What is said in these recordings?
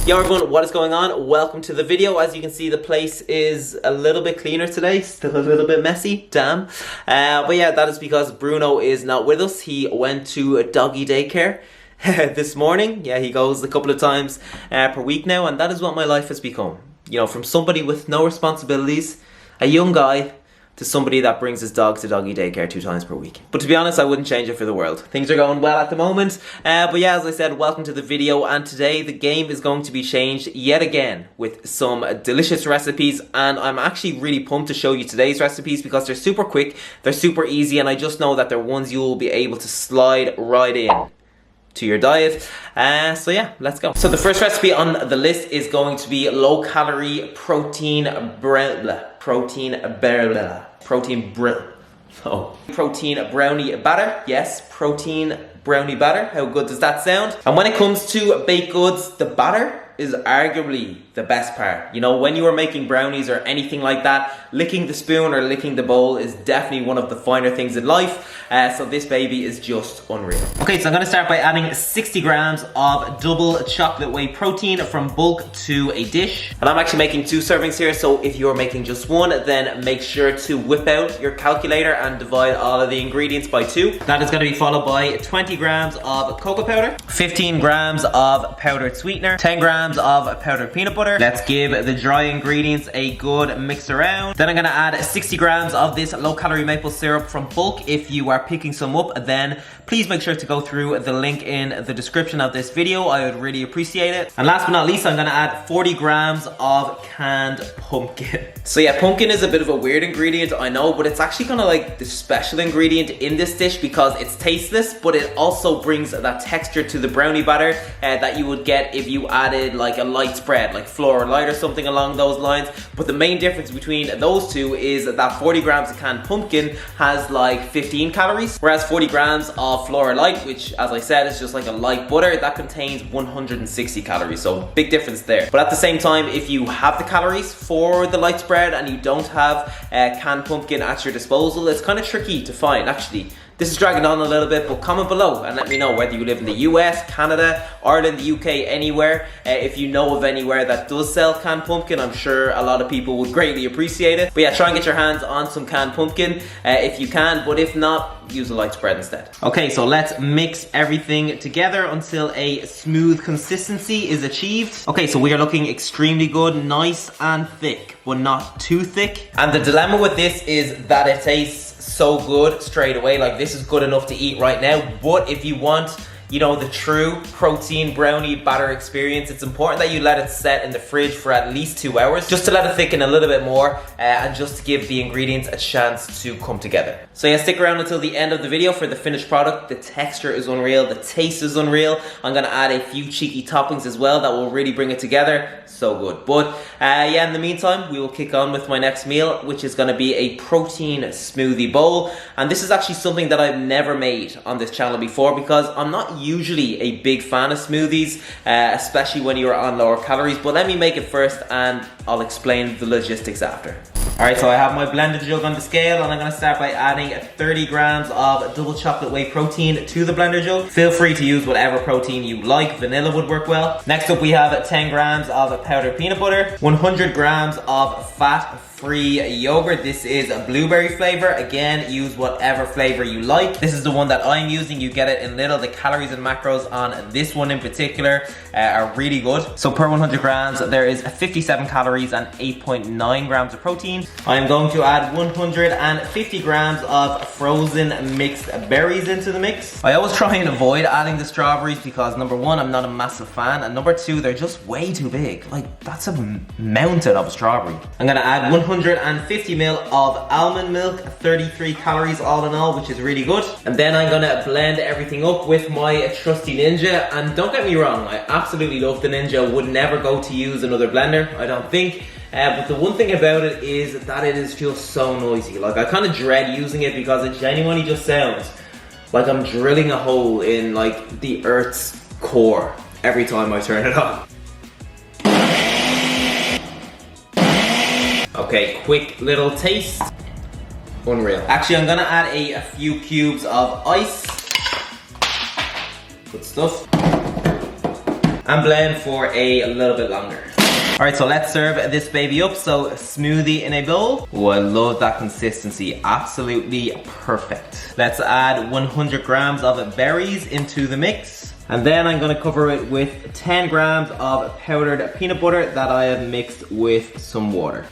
Yo everyone, what is going on? Welcome to the video. As you can see, the place is a little bit cleaner today, still a little bit messy, damn. But yeah, that is because Bruno is not with us. He went to a doggy daycare this morning. Yeah, he goes a couple of times per week now, and that is what my life has become. You know, from somebody with no responsibilities, a young guy, to somebody that brings his dog to doggy daycare 2 times per week. But to be honest, I wouldn't change it for the world. Things are going well at the moment. But yeah, as I said, welcome to the video. And today the game is going to be changed yet again with some delicious recipes. And I'm actually really pumped to show you today's recipes because they're super quick, they're super easy, and I just know that they're ones you will be able to slide right in to your diet. So yeah, let's go. So the first recipe on the list is going to be low calorie protein brownie batter. Yes, protein brownie batter. How good does that sound? And when it comes to baked goods, the batter is arguably the best part. You know, when you are making brownies or anything like that, licking the spoon or licking the bowl is definitely one of the finer things in life. So this baby is just unreal. Okay, so I'm gonna start by adding 60 grams of double chocolate whey protein from bulk to a dish. And I'm actually making 2 servings here, so if you're making just one, then make sure to whip out your calculator and divide all of the ingredients by 2. That is gonna be followed by 20 grams of cocoa powder, 15 grams of powdered sweetener, 10 grams of powdered peanut butter. Let's give the dry ingredients a good mix around. Then I'm gonna add 60 grams of this low calorie maple syrup from bulk. If you are picking some up, then please make sure to go through the link in the description of this video. I would really appreciate it. And last but not least, I'm gonna add 40 grams of canned pumpkin. So yeah, pumpkin is a bit of a weird ingredient, I know, but it's actually kind of like the special ingredient in this dish because it's tasteless, but it also brings that texture to the brownie batter that you would get if you added like a light spread, like Flour Light or something along those lines. But the main difference between those two is that 40 grams of canned pumpkin has like 15 calories, whereas 40 grams of Flour Light, which as I said is just like a light butter, that contains 160 calories. So big difference there. But at the same time, if you have the calories for the light spread and you don't have canned pumpkin at your disposal, it's kind of tricky to find. Actually, this is dragging on a little bit, but comment below and let me know whether you live in the US, Canada, Ireland, the UK, anywhere. If you know of anywhere that does sell canned pumpkin, I'm sure a lot of people would greatly appreciate it. But yeah, try and get your hands on some canned pumpkin if you can, but if not, use a light spread instead. Okay, so let's mix everything together until a smooth consistency is achieved. Okay, so we are looking extremely good, nice and thick, but not too thick. And the dilemma with this is that it tastes so good straight away. Like, this is good enough to eat right now, but if you want, you know, the true protein brownie batter experience, it's important that you let it set in the fridge for at least 2 hours, just to let it thicken a little bit more and just to give the ingredients a chance to come together. So yeah, stick around until the end of the video for the finished product. The texture is unreal, the taste is unreal. I'm gonna add a few cheeky toppings as well that will really bring it together. So good. But yeah, in the meantime, we will kick on with my next meal, which is gonna be a protein smoothie bowl. And this is actually something that I've never made on this channel before because I'm not usually a big fan of smoothies, especially when you're on lower calories. But let me make it first and I'll explain the logistics after. Alright, so I have my blended jug on the scale and I'm going to start by adding 30 grams of double chocolate whey protein to the blender jug. Feel free to use whatever protein you like, vanilla would work well. Next up we have 10 grams of powdered peanut butter, 100 grams of fat-free yogurt. This is a blueberry flavor. Again, use whatever flavor you like. This is the one that I'm using. You get it in little. The calories and macros on this one in particular are really good. So per 100 grams, there is 57 calories and 8.9 grams of protein. I am going to add 150 grams of frozen mixed berries into the mix. I always try and avoid adding the strawberries because number one, I'm not a massive fan, and number two, they're just way too big. Like, that's a mountain of strawberry. I'm gonna add 150 ml of almond milk, 33 calories all in all, which is really good. And then I'm gonna blend everything up with my trusty Ninja. And don't get me wrong, I absolutely love the Ninja. Would never go to use another blender, I don't think. But the one thing about it is that it is just so noisy. Like, I kind of dread using it because it genuinely just sounds like I'm drilling a hole in like the Earth's core every time I turn it on. Okay, quick little taste. Unreal. Actually, I'm gonna add a few cubes of ice. Good stuff. and blend for a little bit longer. Alright, so let's serve this baby up. So smoothie in a bowl. Oh, I love that consistency. Absolutely perfect. Let's add 100 grams of berries into the mix. And then I'm gonna cover it with 10 grams of powdered peanut butter that I have mixed with some water.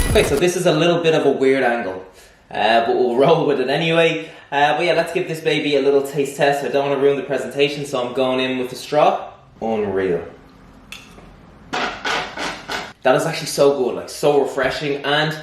Okay, so this is a little bit of a weird angle, but we'll roll with it anyway. But yeah, let's give this baby a little taste test. I don't want to ruin the presentation, so I'm going in with a straw. Unreal. That is actually so good, like so refreshing. And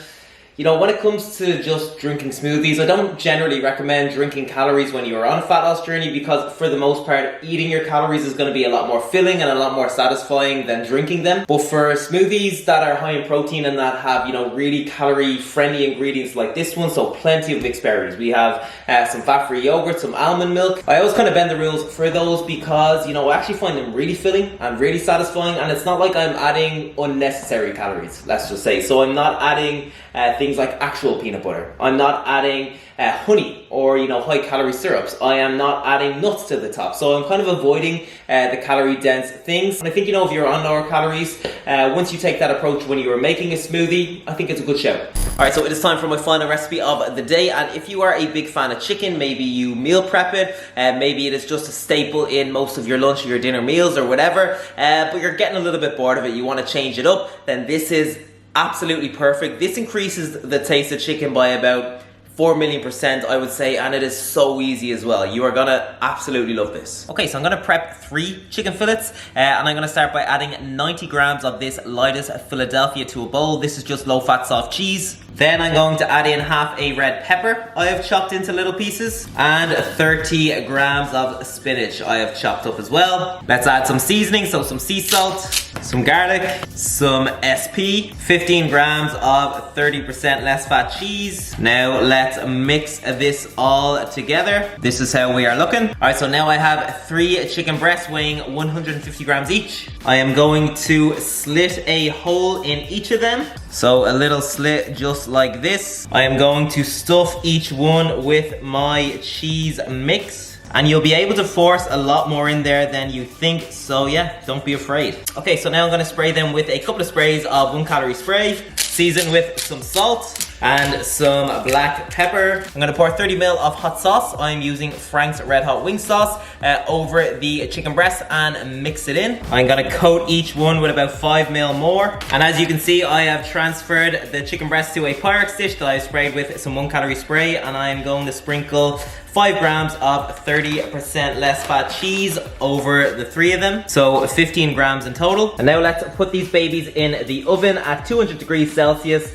you know, when it comes to just drinking smoothies, I don't generally recommend drinking calories when you're on a fat loss journey, because for the most part, eating your calories is going to be a lot more filling and a lot more satisfying than drinking them. But for smoothies that are high in protein and that have, you know, really calorie friendly ingredients like this one, so plenty of mixed berries. We have some fat-free yogurt, some almond milk. I always kind of bend the rules for those because, you know, I actually find them really filling and really satisfying, and it's not like I'm adding unnecessary calories, let's just say. So I'm not adding things like actual peanut butter. I'm not adding honey or, you know, high calorie syrups. I am not adding nuts to the top. So I'm kind of avoiding the calorie dense things. And I think, you know, if you're on lower calories, once you take that approach when you are making a smoothie, I think it's a good shout. Alright, so it is time for my final recipe of the day. And if you are a big fan of chicken, maybe you meal prep it, maybe it is just a staple in most of your lunch or your dinner meals or whatever, but you're getting a little bit bored of it, you want to change it up, then this is absolutely perfect. This increases the taste of chicken by about 4 million %, I would say, and it is so easy as well. You are gonna absolutely love this. Okay, so I'm gonna prep 3 chicken fillets, and I'm gonna start by adding 90 grams of this lightest Philadelphia to a bowl. This is just low-fat soft cheese. Then I'm going to add in half a red pepper I have chopped into little pieces, and 30 grams of spinach I have chopped up as well. Let's add some seasoning, so some sea salt, some garlic, some SP, 15 grams of 30% less fat cheese. Now let's mix this all together. This is how we are looking. Alright, so now I have 3 chicken breasts weighing 150 grams each. I am going to slit a hole in each of them. So a little slit just like this. I am going to stuff each one with my cheese mix. And you'll be able to force a lot more in there than you think, so yeah, don't be afraid. Okay, so now I'm gonna spray them with a couple of sprays of 1 calorie spray, season with some salt and some black pepper. I'm gonna pour 30 ml of hot sauce. I'm using Frank's Red Hot Wing Sauce over the chicken breast and mix it in. I'm gonna coat each one with about 5 ml more. And as you can see, I have transferred the chicken breast to a Pyrex dish that I've sprayed with some 1 calorie spray, and I'm going to sprinkle 5 grams of 30% less fat cheese over the 3 of them. So 15 grams in total. And now let's put these babies in the oven at 200 degrees Celsius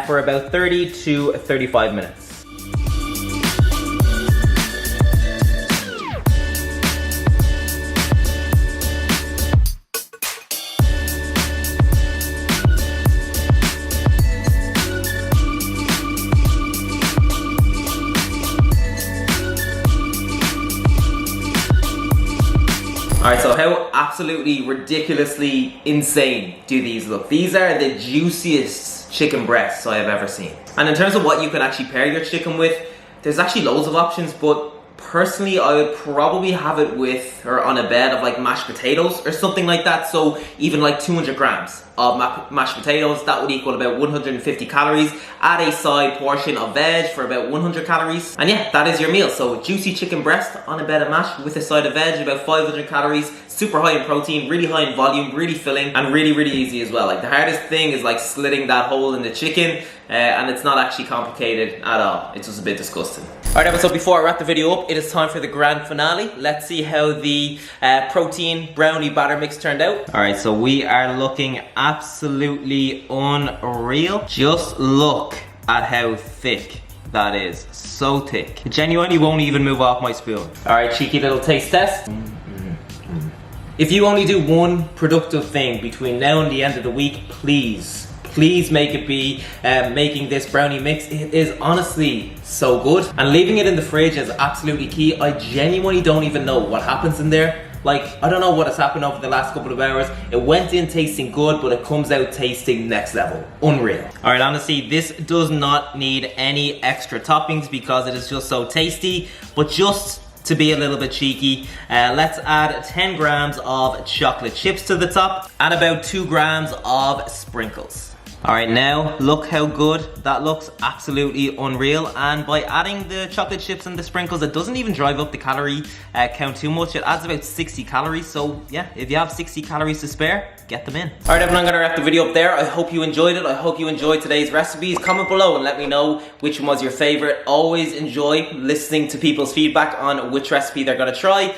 for about 30 to 35 minutes. Alright, so how absolutely ridiculously insane do these look? These are the juiciest chicken breasts I have ever seen. And in terms of what you can actually pair your chicken with, there's actually loads of options, but personally I would probably have it with, or on a bed of like mashed potatoes or something like that. So even like 200 grams of mashed potatoes, that would equal about 150 calories. Add a side portion of veg for about 100 calories. And yeah, that is your meal. So juicy chicken breast on a bed of mash with a side of veg, about 500 calories, super high in protein, really high in volume, really filling, and really, really easy as well. Like the hardest thing is like slitting that hole in the chicken, and it's not actually complicated at all. It's just a bit disgusting. Alright, so before I wrap the video up, it is time for the grand finale. Let's see how the protein brownie batter mix turned out. Alright, so we are looking absolutely unreal. Just look at how thick that is. So thick. It genuinely won't even move off my spoon. Alright, cheeky little taste test. If you only do one productive thing between now and the end of the week, please make it be making this brownie mix. It is honestly so good, and leaving it in the fridge is absolutely key. I genuinely don't even know what happens in there Like, I don't know what has happened over the last couple of hours. It went in tasting good, but it comes out tasting next level. Unreal. All right, honestly, this does not need any extra toppings because it is just so tasty, but just to be a little bit cheeky, let's add 10 grams of chocolate chips to the top and about 2 grams of sprinkles. All right, now look how good that looks. Absolutely unreal. And by adding the chocolate chips and the sprinkles, it doesn't even drive up the calorie count too much. It adds about 60 calories. So yeah, if you have 60 calories to spare, get them in. All right, everyone, I'm gonna wrap the video up there. I hope you enjoyed it. I hope you enjoyed today's recipes. Comment below and let me know which one was your favorite. Always enjoy listening to people's feedback on which recipe they're gonna try.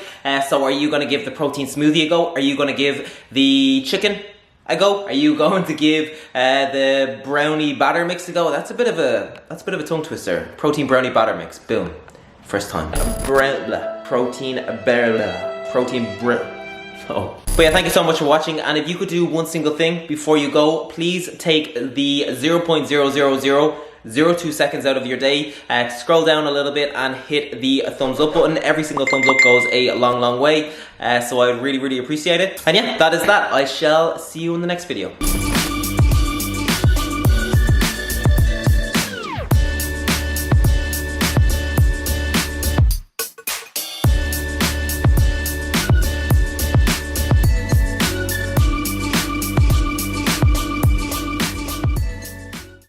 So are you gonna give the protein smoothie a go? Are you gonna give the chicken a go? Are you going to give the brownie batter mix a go? That's a bit of a tongue twister. Protein brownie batter mix. Boom. First time. Protein oh. But yeah, thank you so much for watching. And if you could do one single thing before you go, please take the 0.0002 seconds out of your day, scroll down a little bit and hit the thumbs up button. Every single thumbs up goes a long way, so I would really appreciate it. And yeah, that is that. I shall see you in the next video.